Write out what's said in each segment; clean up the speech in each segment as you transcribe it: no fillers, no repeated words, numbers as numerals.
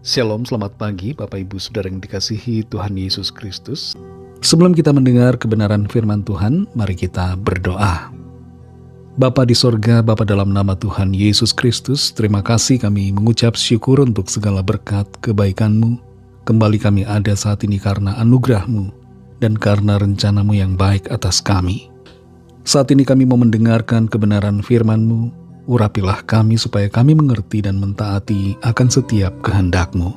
Shalom, selamat pagi Bapak Ibu Saudara yang dikasihi Tuhan Yesus Kristus. Sebelum kita mendengar kebenaran firman Tuhan, mari kita berdoa. Bapa di sorga, Bapa dalam nama Tuhan Yesus Kristus, terima kasih kami mengucap syukur untuk segala berkat kebaikan-Mu. Kembali kami ada saat ini karena anugerah-Mu dan karena rencana-Mu yang baik atas kami. Saat ini kami mau mendengarkan kebenaran firman-Mu. Urapilah kami supaya kami mengerti dan mentaati akan setiap kehendak-Mu.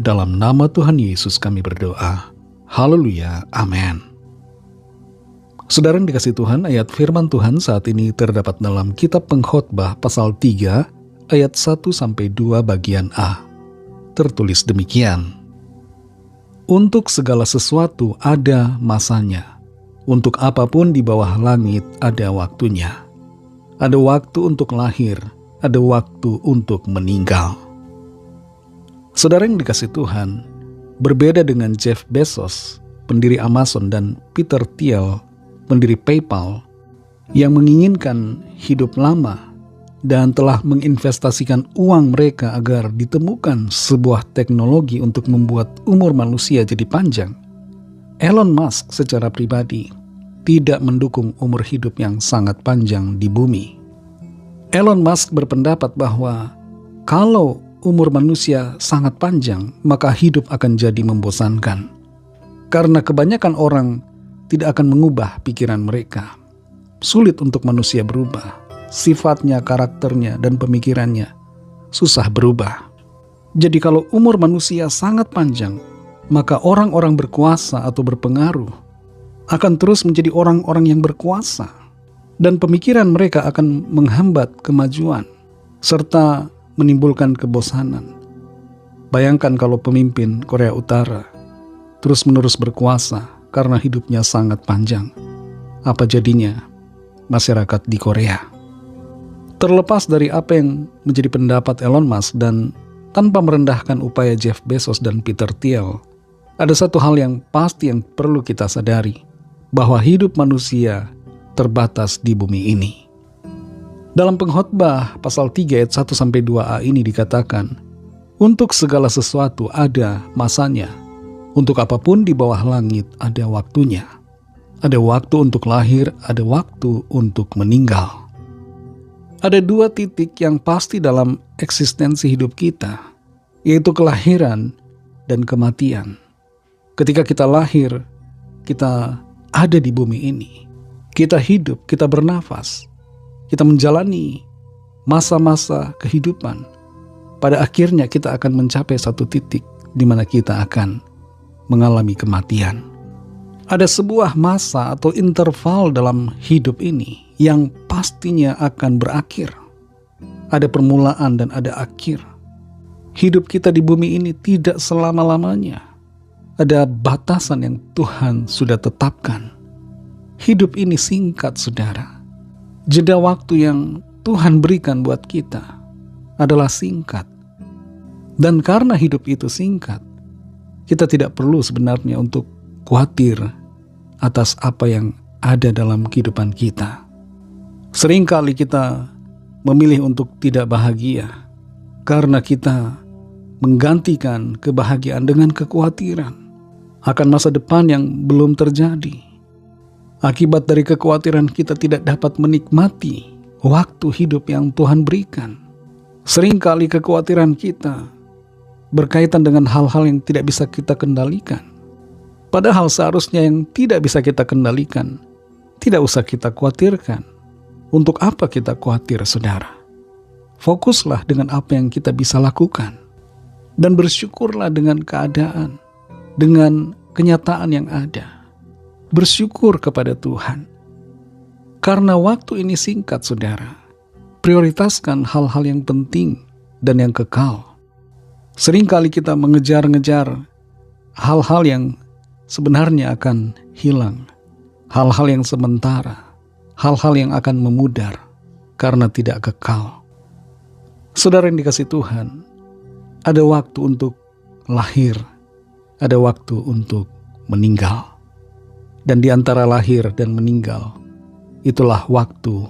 Dalam nama Tuhan Yesus kami berdoa. Haleluya, amin. Saudara yang dikasihi Tuhan, ayat firman Tuhan saat ini terdapat dalam kitab Pengkhotbah pasal 3 ayat 1-2 bagian A. Tertulis demikian. Untuk segala sesuatu ada masanya. Untuk apapun di bawah langit ada waktunya. Ada waktu untuk lahir, ada waktu untuk meninggal. Saudara yang dikasihi Tuhan, berbeda dengan Jeff Bezos, pendiri Amazon, dan Peter Thiel, pendiri PayPal, yang menginginkan hidup lama dan telah menginvestasikan uang mereka agar ditemukan sebuah teknologi untuk membuat umur manusia jadi panjang. Elon Musk secara pribadi tidak mendukung umur hidup yang sangat panjang di bumi. Elon Musk berpendapat bahwa kalau umur manusia sangat panjang, maka hidup akan jadi membosankan. Karena kebanyakan orang tidak akan mengubah pikiran mereka. Sulit untuk manusia berubah. Sifatnya, karakternya, dan pemikirannya susah berubah. Jadi kalau umur manusia sangat panjang, maka orang-orang berkuasa atau berpengaruh akan terus menjadi orang-orang yang berkuasa, dan pemikiran mereka akan menghambat kemajuan serta menimbulkan kebosanan. Bayangkan kalau pemimpin Korea Utara terus-menerus berkuasa karena hidupnya sangat panjang. Apa jadinya masyarakat di Korea? Terlepas dari apa yang menjadi pendapat Elon Musk dan tanpa merendahkan upaya Jeff Bezos dan Peter Thiel, ada satu hal yang pasti yang perlu kita sadari, bahwa hidup manusia terbatas di bumi ini. Dalam Pengkhotbah pasal 3 ayat 1-2a ini dikatakan, untuk segala sesuatu ada masanya, untuk apapun di bawah langit ada waktunya. Ada waktu untuk lahir, ada waktu untuk meninggal. Ada dua titik yang pasti dalam eksistensi hidup kita, yaitu kelahiran dan kematian. Ketika kita lahir, kita ada di bumi ini. Kita hidup, kita bernafas. Kita menjalani masa-masa kehidupan. Pada akhirnya kita akan mencapai satu titik di mana kita akan mengalami kematian. Ada sebuah masa atau interval dalam hidup ini yang pastinya akan berakhir. Ada permulaan dan ada akhir. Hidup kita di bumi ini tidak selama-lamanya. Ada batasan yang Tuhan sudah tetapkan. Hidup ini singkat, saudara. Jeda waktu yang Tuhan berikan buat kita adalah singkat. Dan karena hidup itu singkat, kita tidak perlu sebenarnya untuk khawatir atas apa yang ada dalam kehidupan kita. Seringkali kita memilih untuk tidak bahagia karena kita menggantikan kebahagiaan dengan kekhawatiran akan masa depan yang belum terjadi. Akibat dari kekhawatiran kita tidak dapat menikmati waktu hidup yang Tuhan berikan. Seringkali kekhawatiran kita berkaitan dengan hal-hal yang tidak bisa kita kendalikan. Padahal seharusnya yang tidak bisa kita kendalikan tidak usah kita khawatirkan. Untuk apa kita khawatir, saudara? Fokuslah dengan apa yang kita bisa lakukan. Dan bersyukurlah dengan keadaan, dengan kenyataan yang ada. Bersyukur kepada Tuhan. Karena waktu ini singkat, saudara. Prioritaskan hal-hal yang penting dan yang kekal. Seringkali kita mengejar-ngejar hal-hal yang sebenarnya akan hilang. Hal-hal yang sementara. Hal-hal yang akan memudar karena tidak kekal. Saudara yang dikasihi Tuhan, ada waktu untuk lahir, ada waktu untuk meninggal. Dan di antara lahir dan meninggal, itulah waktu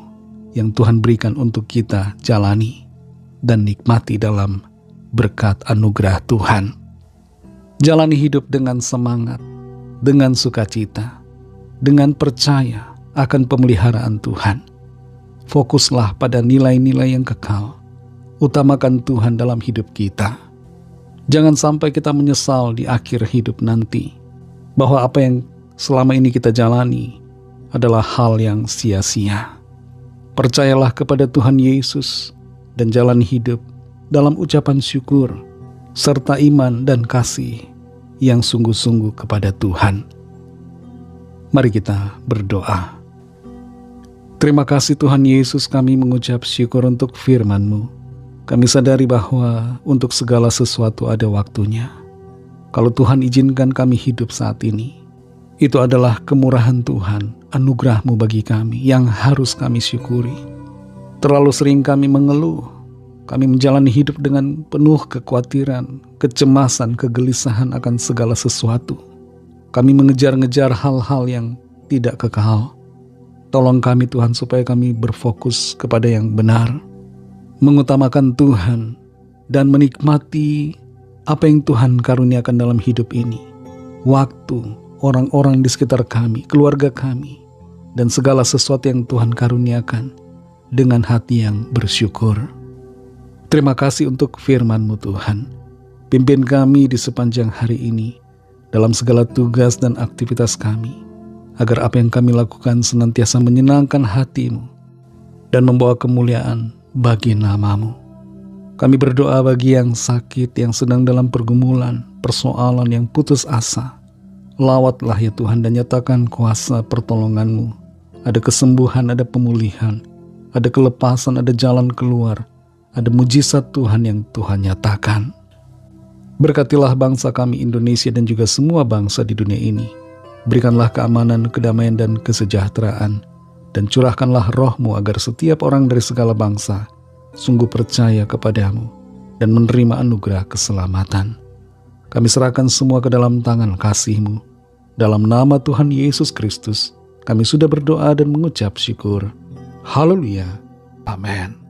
yang Tuhan berikan untuk kita jalani dan nikmati dalam berkat anugerah Tuhan. Jalani hidup dengan semangat, dengan sukacita, dengan percaya akan pemeliharaan Tuhan. Fokuslah pada nilai-nilai yang kekal. Utamakan Tuhan dalam hidup kita. Jangan sampai kita menyesal di akhir hidup nanti bahwa apa yang selama ini kita jalani adalah hal yang sia-sia. Percayalah kepada Tuhan Yesus dan jalan hidup dalam ucapan syukur serta iman dan kasih yang sungguh-sungguh kepada Tuhan. Mari kita berdoa. Terima kasih Tuhan Yesus, kami mengucap syukur untuk firman-Mu. Kami sadari bahwa untuk segala sesuatu ada waktunya. Kalau Tuhan izinkan kami hidup saat ini, itu adalah kemurahan Tuhan, anugerah-Mu bagi kami yang harus kami syukuri. Terlalu sering kami mengeluh, kami menjalani hidup dengan penuh kekhawatiran, kecemasan, kegelisahan akan segala sesuatu. Kami mengejar-ngejar hal-hal yang tidak kekal. Tolong kami Tuhan supaya kami berfokus kepada yang benar, mengutamakan Tuhan, dan menikmati apa yang Tuhan karuniakan dalam hidup ini. Waktu, orang-orang di sekitar kami, keluarga kami, dan segala sesuatu yang Tuhan karuniakan dengan hati yang bersyukur. Terima kasih untuk firman-Mu Tuhan. Pimpin kami di sepanjang hari ini dalam segala tugas dan aktivitas kami, agar apa yang kami lakukan senantiasa menyenangkan hati-Mu dan membawa kemuliaan bagi nama-Mu. Kami berdoa bagi yang sakit, yang sedang dalam pergumulan, persoalan, yang putus asa. Lawatlah ya Tuhan dan nyatakan kuasa pertolongan-Mu. Ada kesembuhan, ada pemulihan, ada kelepasan, ada jalan keluar, ada mujizat Tuhan yang Tuhan nyatakan. Berkatilah bangsa kami Indonesia dan juga semua bangsa di dunia ini. Berikanlah keamanan, kedamaian, dan kesejahteraan, dan curahkanlah roh-Mu agar setiap orang dari segala bangsa sungguh percaya kepadamu dan menerima anugerah keselamatan. Kami serahkan semua ke dalam tangan kasih-Mu. Dalam nama Tuhan Yesus Kristus, kami sudah berdoa dan mengucap syukur. Haleluya. Amin.